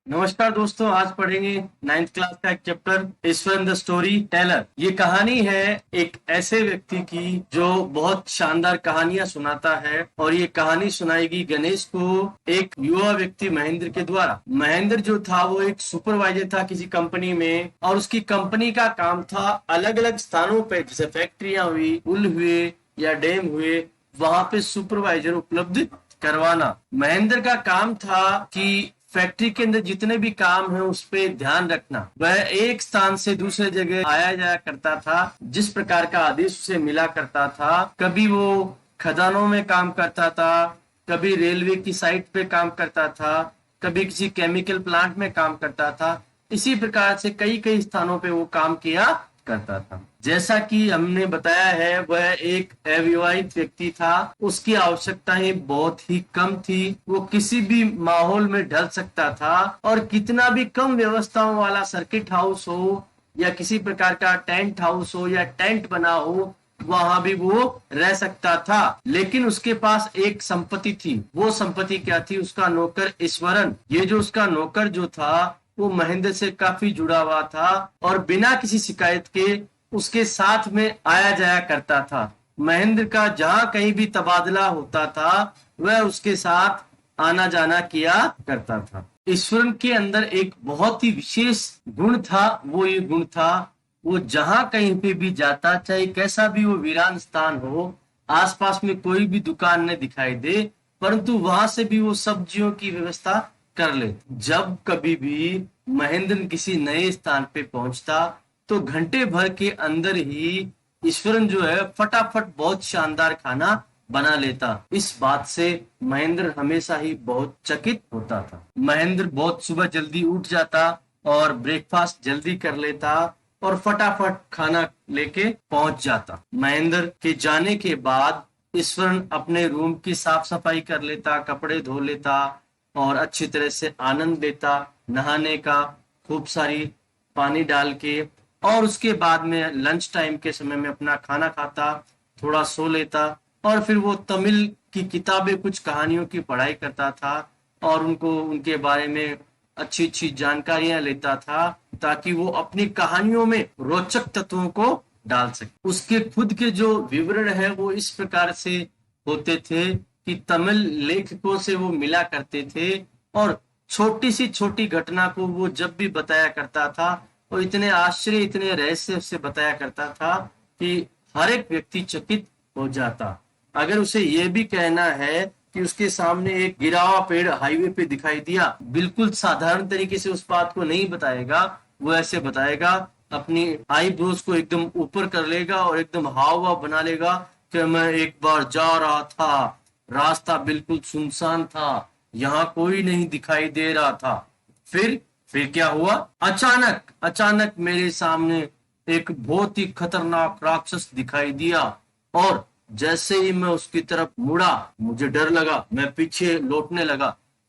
नमस्कार दोस्तों, आज पढ़ेंगे नाइन्थ क्लास का एक chapter Ishwar the story teller. ये कहानी है एक ऐसे व्यक्ति की जो बहुत शानदार कहानियां सुनाता है और ये कहानी सुनाएगी गणेश को एक युवा व्यक्ति महेंद्र के द्वारा। महेंद्र जो था वो एक सुपरवाइजर था किसी कंपनी में और उसकी कंपनी का काम था अलग अलग स्थानों पे, जैसे फैक्ट्रियां हुई, पुल हुए या डैम हुए, वहां पे सुपरवाइजर उपलब्ध करवाना। महेंद्र का काम था कि फैक्ट्री के अंदर जितने भी काम है उस पे ध्यान रखना। वह एक स्थान से दूसरे जगह आया जाया करता था, जिस प्रकार का आदेश उसे मिला करता था। कभी वो खदानों में काम करता था, कभी रेलवे की साइट पे काम करता था, कभी किसी केमिकल प्लांट में काम करता था। इसी प्रकार से कई कई स्थानों पे वो काम किया करता था। जैसा कि हमने बताया है, वह एक अविवाहित व्यक्ति था। उसकी आवश्यकताएं बहुत ही कम थी। वो किसी भी माहौल में ढल सकता था और कितना भी कम व्यवस्थाओं वाला सर्किट हाउस हो या किसी प्रकार का टेंट हाउस हो या टेंट बना हो, वहां भी वो रह सकता था। लेकिन उसके पास एक संपत्ति थी। वो संपत्ति क्या थी? उसका नौकर ईश्वरन। ये जो उसका नौकर जो था वो महेंद्र से काफी जुड़ा हुआ था और बिना किसी शिकायत के उसके साथ में आया जाया करता था। महेंद्र का जहां कहीं भी तबादला होता था वह उसके साथ आना जाना किया करता था। ईश्वरन के अंदर एक बहुत ही विशेष गुण था। वो ये गुण था, वो जहां कहीं पे भी जाता, चाहे कैसा भी वो वीरान स्थान हो, आसपास में कोई भी दुकान न दिखाई दे, परंतु वहां से भी वो सब्जियों की व्यवस्था कर ले। जब कभी भी महेंद्र किसी नए स्थान पे पहुंचता तो घंटे भर के अंदर ही ईश्वरन जो है फटाफट बहुत शानदार खाना बना लेता। इस बात से महेंद्र हमेशा ही बहुत चकित होता था। महेंद्र बहुत सुबह जल्दी उठ जाता और ब्रेकफास्ट जल्दी कर लेता और फटाफट खाना लेके पहुंच जाता। महेंद्र के जाने के बाद ईश्वरन अपने रूम की साफ सफाई कर लेता, कपड़े धो लेता और अच्छी तरह से आनंद लेता नहाने का, खूब सारी पानी डाल के। और उसके बाद में लंच टाइम के समय में अपना खाना खाता, थोड़ा सो लेता और फिर वो तमिल की किताबें, कुछ कहानियों की पढ़ाई करता था और उनको उनके बारे में अच्छी अच्छी जानकारियां लेता था, ताकि वो अपनी कहानियों में रोचक तत्वों को डाल सके। उसके खुद के जो विवरण है वो इस प्रकार से होते थे कि तमिल लेखकों से वो मिला करते थे और छोटी सी छोटी घटना को वो जब भी बताया करता था वो इतने आश्चर्य, इतने रहस्य से बताया करता था कि हर एक व्यक्ति चकित हो जाता। अगर उसे यह भी कहना है कि उसके सामने एक गिरा हुआ पेड़ हाईवे पे दिखाई दिया, बिल्कुल साधारण तरीके से उस बात को नहीं बताएगा। वो ऐसे बताएगा, अपनी आईब्रोज को एकदम ऊपर कर लेगा और एकदम हाव भाव बना लेगा कि मैं एक बार जा रहा था, रास्ता बिल्कुल सुनसान था, यहाँ कोई नहीं दिखाई दे रहा था। फिर क्या हुआ? अचानक अचानक मेरे सामने एक बहुत ही खतरनाक राक्षस दिखाई दिया और जैसे ही मैं उसकी तरफ मुड़ा, मुझे डर लगा, मैं पीछे लौटने लगा।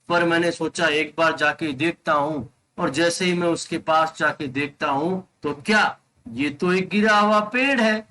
पर मैंने सोचा एक बार जाके देखता हूँ, और जैसे ही मैं उसके पास जाके देखता हूँ तो क्या, ये तो एक गिरा हुआ पेड़ है।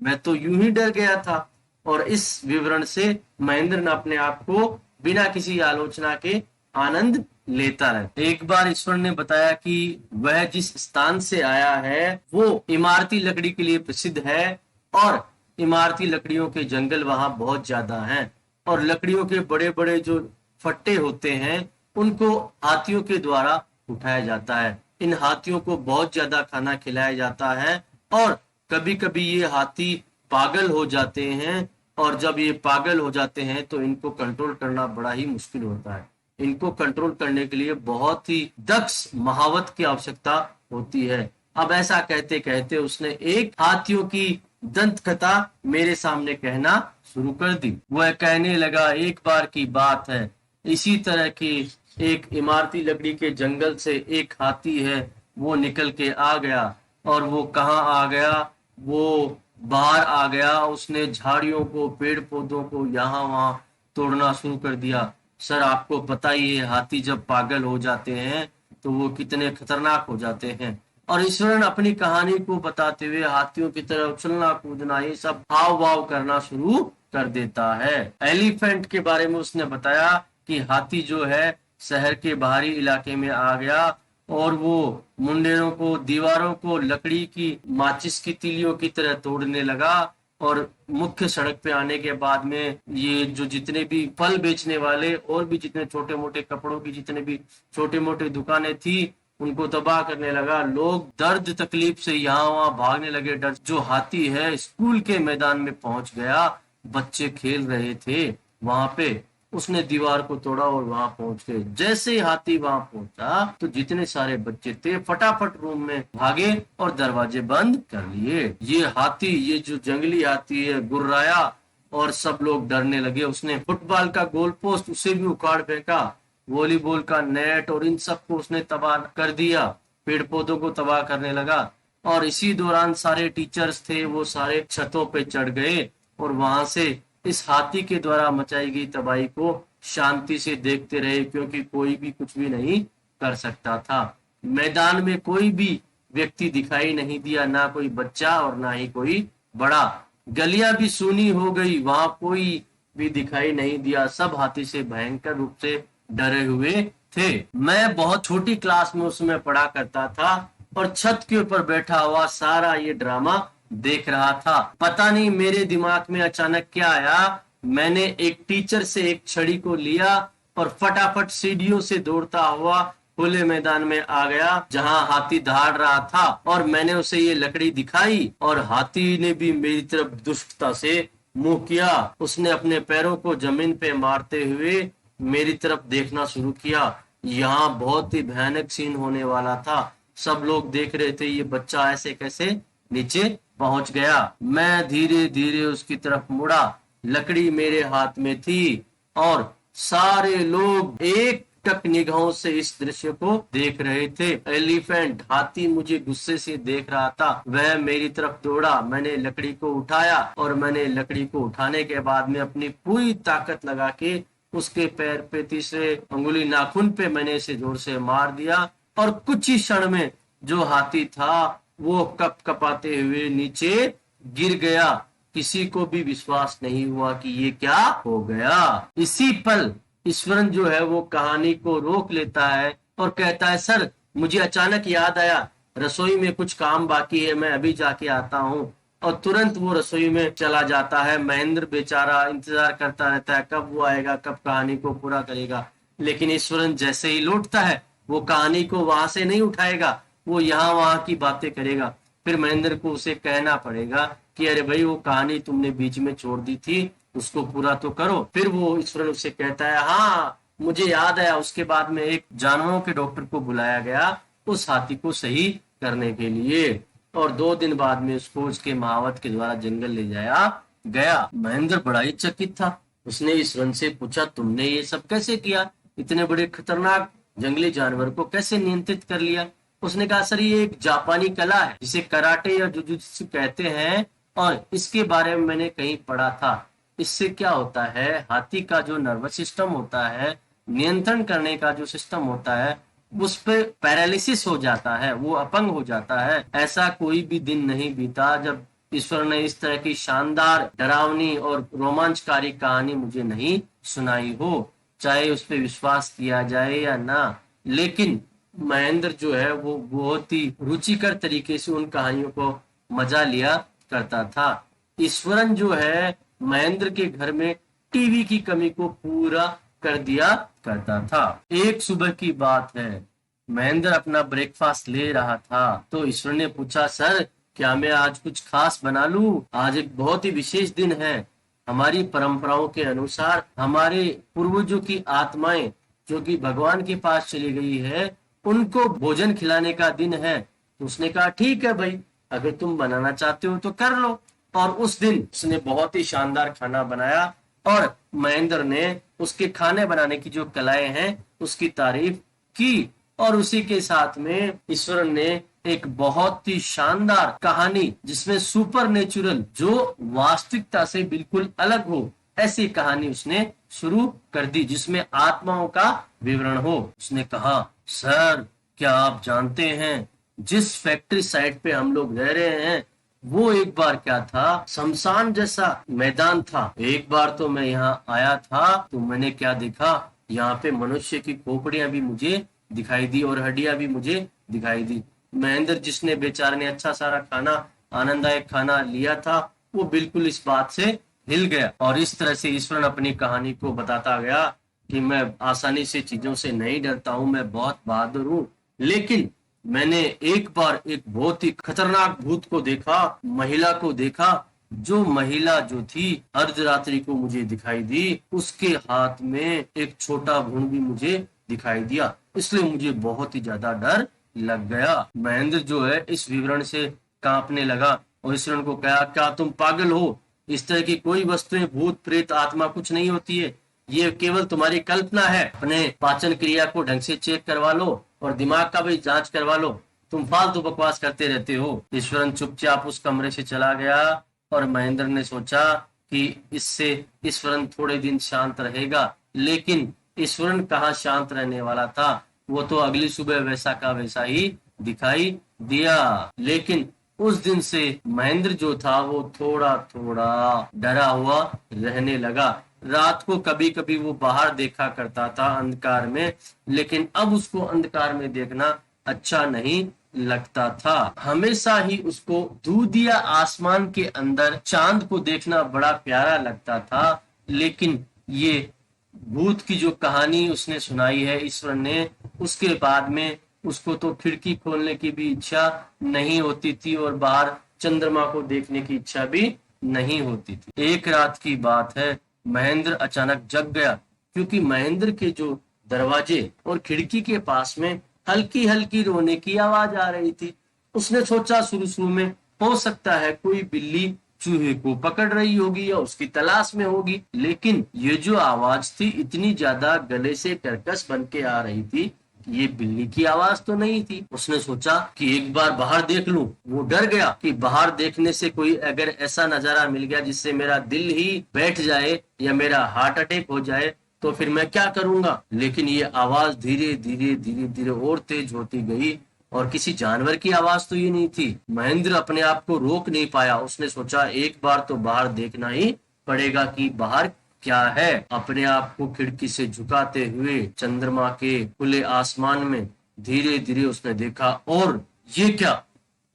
मैं तो यूं ही डर गया था। और इस विवरण से महेंद्र ने अपने आप को बिना किसी आलोचना के आनंद लेता रहे। एक बार ईश्वर ने बताया कि वह जिस स्थान से आया है वो इमारती लकड़ी के लिए प्रसिद्ध है और इमारती लकड़ियों के जंगल वहां बहुत ज्यादा हैं और लकड़ियों के बड़े बड़े जो फट्टे होते हैं उनको हाथियों के द्वारा उठाया जाता है। इन हाथियों को बहुत ज्यादा खाना खिलाया जाता है और कभी कभी ये हाथी पागल हो जाते हैं और जब ये पागल हो जाते हैं तो इनको कंट्रोल करना बड़ा ही मुश्किल होता है। इनको कंट्रोल करने के लिए बहुत ही दक्ष महावत की आवश्यकता होती है। अब ऐसा कहते कहते उसने एक हाथियों की दंत कथा मेरे सामने कहना शुरू कर दी। वह कहने लगा, एक बार की बात है, इसी तरह की एक इमारती लकड़ी के जंगल से एक हाथी है, वो निकल के आ गया। और वो कहाँ आ गया? वो बाहर आ गया। उसने झाड़ियों को, पेड़ पौधों को यहाँ वहां तोड़ना शुरू कर दिया। सर, आपको पता ही है हाथी जब पागल हो जाते हैं तो वो कितने खतरनाक हो जाते हैं। और ईश्वरन अपनी कहानी को बताते हुए हाथियों की तरह उछलना कूदना, ये सब हाव भाव करना शुरू कर देता है। एलिफेंट के बारे में उसने बताया कि हाथी जो है शहर के बाहरी इलाके में आ गया और वो मुंडेरों को, दीवारों को लकड़ी की माचिस की तीलियों की तरह तोड़ने लगा। और मुख्य सड़क पे आने के बाद में ये जो जितने भी फल बेचने वाले और भी जितने छोटे मोटे कपड़ों की जितने भी छोटे मोटे दुकानें थी उनको तबाह करने लगा। लोग दर्द तकलीफ से यहाँ वहां भागने लगे। डर जो हाथी है स्कूल के मैदान में पहुंच गया, बच्चे खेल रहे थे वहां पे, उसने दीवार को तोड़ा और वहां पहुंच गए। जैसे ही हाथी वहां पहुंचा तो जितने सारे बच्चे थे फटाफट रूम में भागे और दरवाजे बंद कर लिए। ये हाथी, ये जो जंगली हाथी है, गुर्राया और सब लोग डरने लगे। उसने फुटबॉल का गोल पोस्ट उसे भी उखाड़ फेंका, वॉलीबॉल का नेट और इन सबको उसने तबाह कर दिया, पेड़ पौधों को तबाह करने लगा। और इसी दौरान सारे टीचर्स थे वो सारे छतों पे चढ़ गए और वहां से इस हाथी के द्वारा मचाई गई तबाही को शांति से देखते रहे, क्योंकि कोई भी कुछ भी नहीं कर सकता था। मैदान में कोई भी व्यक्ति दिखाई नहीं दिया, ना कोई बच्चा और ना ही कोई बड़ा। गलियां भी सूनी हो गई, वहां कोई भी दिखाई नहीं दिया। सब हाथी से भयंकर रूप से डरे हुए थे। मैं बहुत छोटी क्लास में उस समय पढ़ा करता था और छत के ऊपर बैठा हुआ सारा ये ड्रामा देख रहा था। पता नहीं मेरे दिमाग में अचानक क्या आया, मैंने एक टीचर से एक छड़ी को लिया और फटाफट सीढ़ियों से दौड़ता हुआ खुले मैदान में आ गया जहां हाथी दहाड़ रहा था। और मैंने उसे ये लकड़ी दिखाई और हाथी ने भी मेरी तरफ दुष्टता से मुंह किया। उसने अपने पैरों को जमीन पे मारते हुए मेरी तरफ देखना शुरू किया। यहाँ बहुत ही भयानक सीन होने वाला था। सब लोग देख रहे थे ये बच्चा ऐसे कैसे नीचे पहुंच गया। मैं धीरे धीरे उसकी तरफ मुड़ा, लकड़ी मेरे हाथ में थी और सारे लोग एक टक निगाहों से इस दृश्य को देख रहे थे। एलिफेंट, हाथी मुझे गुस्से से देख रहा था। वह मेरी तरफ दौड़ा, मैंने लकड़ी को उठाया और मैंने लकड़ी को उठाने के बाद में अपनी पूरी ताकत लगा के उसके पैर पे तीसरे अंगुली नाखून पे मैंने इसे जोर से मार दिया और कुछ ही क्षण में जो हाथी था वो कप कपाते हुए नीचे गिर गया। किसी को भी विश्वास नहीं हुआ कि ये क्या हो गया। इसी पल ईश्वरन जो है वो कहानी को रोक लेता है और कहता है, सर मुझे अचानक याद आया रसोई में कुछ काम बाकी है, मैं अभी जाके आता हूँ। और तुरंत वो रसोई में चला जाता है। महेंद्र बेचारा इंतजार करता रहता है कब वो आएगा, कब कहानी को पूरा करेगा। लेकिन ईश्वरन जैसे ही लौटता है वो कहानी को वहां से नहीं उठाएगा, वो यहाँ वहां की बातें करेगा। फिर महेंद्र को उसे कहना पड़ेगा कि अरे भाई वो कहानी तुमने बीच में छोड़ दी थी, उसको पूरा तो करो। फिर वो ईश्वरन उसे कहता है, हाँ मुझे याद आया। उसके बाद में एक जानवरों के डॉक्टर को बुलाया गया उस हाथी को सही करने के लिए और 2 दिन बाद में उसको उसके महावत के द्वारा जंगल ले जाया गया। महेंद्र बड़ा ही चकित था। उसने ईश्वरन से पूछा, तुमने ये सब कैसे किया? इतने बड़े खतरनाक जंगली जानवर को कैसे नियंत्रित कर लिया? उसने कहा, सर ये एक जापानी कला है जिसे कराटे या जुजुत्सु कहते हैं और इसके बारे में मैंने कहीं पढ़ा था। इससे क्या होता है, हाथी का जो नर्वस सिस्टम होता है, नियंत्रण करने का जो सिस्टम होता है, उस पे पैरालिसिस हो जाता है, वो अपंग हो जाता है। ऐसा कोई भी दिन नहीं बीता जब ईश्वर ने इस तरह की शानदार, डरावनी और रोमांचकारी कहानी मुझे नहीं सुनाई हो, चाहे उस पर विश्वास किया जाए या ना। लेकिन महेंद्र जो है वो बहुत ही रुचिकर तरीके से उन कहानियों को मजा लिया करता था। ईश्वरन जो है महेंद्र के घर में टीवी की कमी को पूरा कर दिया करता था। एक सुबह की बात है, महेंद्र अपना ब्रेकफास्ट ले रहा था तो ईश्वर ने पूछा, सर क्या मैं आज कुछ खास बना लूं? आज एक बहुत ही विशेष दिन है। हमारी परंपराओं के अनुसार हमारे पूर्वजों की आत्माएं जो कि भगवान के पास चली गई है, उनको भोजन खिलाने का दिन है। तो उसने कहा, ठीक है भाई, अगर तुम बनाना चाहते हो तो कर लो। और उस दिन उसने बहुत ही शानदार खाना बनाया और महेंद्र ने उसके खाने बनाने की जो कलाएं हैं उसकी तारीफ की। और उसी के साथ में ईश्वर ने एक बहुत ही शानदार कहानी जिसमें सुपर नेचुरल, जो वास्तविकता से बिल्कुल अलग हो, ऐसी कहानी उसने शुरू कर दी जिसमें आत्माओं का विवरण हो। उसने कहा, सर क्या आप जानते हैं जिस फैक्ट्री साइट पे हम लोग रह रहे हैं वो एक बार क्या था, शमशान जैसा मैदान था। एक बार तो मैं यहाँ आया था तो मैंने क्या देखा, यहाँ पे मनुष्य की खोपड़ियां भी मुझे दिखाई दी और हड्डियां भी मुझे दिखाई दी। महेंद्र, जिसने बेचारे ने अच्छा सारा खाना, आनंददायक खाना लिया था, वो बिल्कुल इस बात से हिल गया। और इस तरह से ईश्वरन अपनी कहानी को बताता गया कि मैं आसानी से चीजों से नहीं डरता हूं, मैं बहुत बहादुर हूं। लेकिन मैंने एक बार एक बहुत ही खतरनाक भूत को देखा, महिला को देखा। जो महिला जो थी अर्धरात्रि को मुझे दिखाई दी, उसके हाथ में एक छोटा भूण भी मुझे दिखाई दिया, इसलिए मुझे बहुत ही ज्यादा डर लग गया। महेंद्र जो है इस विवरण से कांपने लगा और ईश्वरन को कहा, क्या तुम पागल हो? इस तरह की कोई वस्तुएं, भूत प्रेत आत्मा कुछ नहीं होती है, ये केवल तुम्हारी कल्पना है। अपने पाचन क्रिया को ढंग से चेक करवा लो और दिमाग का भी जांच करवा लो, तुम फालतू बकवास करते रहते हो। ईश्वरन चुपचाप उस कमरे से चला गया और महेंद्र ने सोचा कि इससे ईश्वरन थोड़े दिन शांत रहेगा। लेकिन ईश्वरन कहाँ शांत रहने वाला था, वो तो अगली सुबह वैसा का वैसा ही दिखाई दिया। लेकिन उस दिन से महेंद्र जो था वो थोड़ा थोड़ा डरा हुआ रहने लगा। रात को कभी कभी वो बाहर देखा करता था अंधकार में, लेकिन अब उसको अंधकार में देखना अच्छा नहीं लगता था। हमेशा ही उसको दूधिया आसमान के अंदर चांद को देखना बड़ा प्यारा लगता था। लेकिन ये भूत की जो कहानी उसने सुनाई है ईश्वर ने, उसके बाद में उसको तो खिड़की खोलने की भी इच्छा नहीं होती थी और बाहर चंद्रमा को देखने की इच्छा भी नहीं होती थी। एक रात की बात है, महेंद्र अचानक जग गया, क्योंकि महेंद्र के जो दरवाजे और खिड़की के पास में हल्की हल्की रोने की आवाज आ रही थी। उसने सोचा शुरू शुरू में हो सकता है कोई बिल्ली चूहे को पकड़ रही होगी या उसकी तलाश में होगी, लेकिन ये जो आवाज थी इतनी ज्यादा गले से कर्कश बन के आ रही थी, ये बिल्ली की आवाज तो नहीं थी। उसने सोचा कि एक बार बाहर देख लूं। वो डर गया कि बाहर देखने से कोई अगर ऐसा नजारा मिल गया जिससे मेरा दिल ही बैठ जाए या मेरा हार्ट अटैक हो जाए तो फिर मैं क्या करूंगा। लेकिन ये आवाज धीरे धीरे धीरे धीरे और तेज होती गई और किसी जानवर की आवाज तो ये नहीं थी। महेंद्र अपने आप को रोक नहीं पाया। उसने सोचा एक बार तो बाहर देखना ही पड़ेगा कि बाहर क्या है। अपने आप को खिड़की से झुकाते हुए चंद्रमा के खुले आसमान में धीरे धीरे उसने देखा, और ये क्या,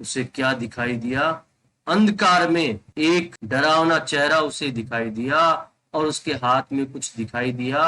उसे क्या दिखाई दिया। अंधकार में एक डरावना चेहरा उसे दिखाई दिया और उसके हाथ में कुछ दिखाई दिया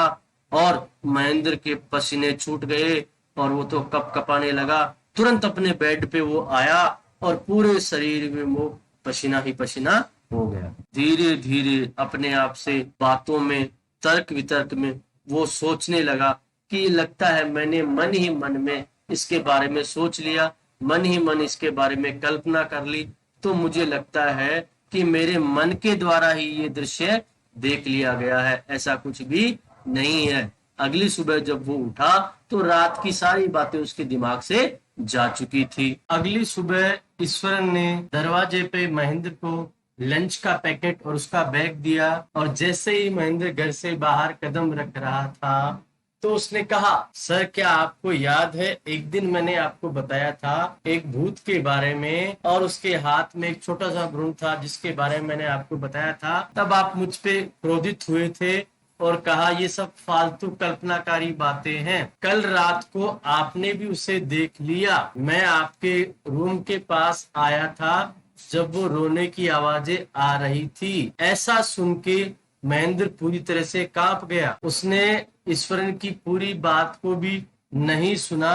और महेंद्र के पसीने छूट गए और वो तो कपकपाने लगा। तुरंत अपने बेड पे वो आया और पूरे शरीर में वो पसीना ही पसीना हो गया। धीरे धीरे अपने आप से बातों में, तर्क वितर्क में वो सोचने लगा कि लगता है मैंने मन ही मन में इसके बारे में सोच लिया, मन ही मन इसके बारे में कल्पना कर ली, तो मुझे लगता है कि मेरे मन के द्वारा ही ये दृश्य देख लिया गया है, ऐसा कुछ भी नहीं है। अगली सुबह जब वो उठा तो रात की सारी बातें उसके दिमाग से जा चुकी थी। अगली सुबह ईश्वरन ने दरवाजे पे महेंद्र को लंच का पैकेट और उसका बैग दिया और जैसे ही महेंद्र घर से बाहर कदम रख रहा था तो उसने कहा, सर क्या आपको याद है एक दिन मैंने आपको बताया था एक भूत के बारे में और उसके हाथ में एक छोटा सा भ्रूण था जिसके बारे में मैंने आपको बताया था। तब आप मुझ पे क्रोधित हुए थे और कहा ये सब फालतू कल्पनाकारी बातें हैं। कल रात को आपने भी उसे देख लिया। मैं आपके रूम के पास आया था जब वो रोने की आवाजें आ रही थी। ऐसा सुन के महेंद्र पूरी तरह से कांप गया। उसने ईश्वरन की पूरी बात को भी नहीं सुना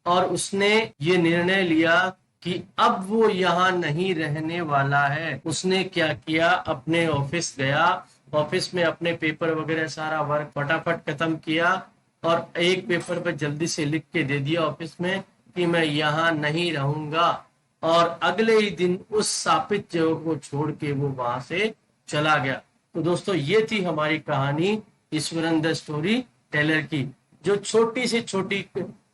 और उसने ये निर्णय लिया कि अब वो यहाँ नहीं रहने वाला है। उसने क्या किया, अपने ऑफिस गया, ऑफिस में अपने पेपर वगैरह सारा वर्क फटाफट खत्म किया और एक पेपर पर जल्दी से लिख के दे दिया ऑफिस में कि मैं यहाँ नहीं रहूंगा। और अगले ही दिन उस शापित जगह को छोड़ के वो वहां से चला गया। तो दोस्तों ये थी हमारी कहानी ईश्वरन द स्टोरी टेलर की, जो छोटी से छोटी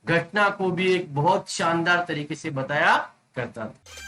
घटना को भी एक बहुत शानदार तरीके से बताया करता था।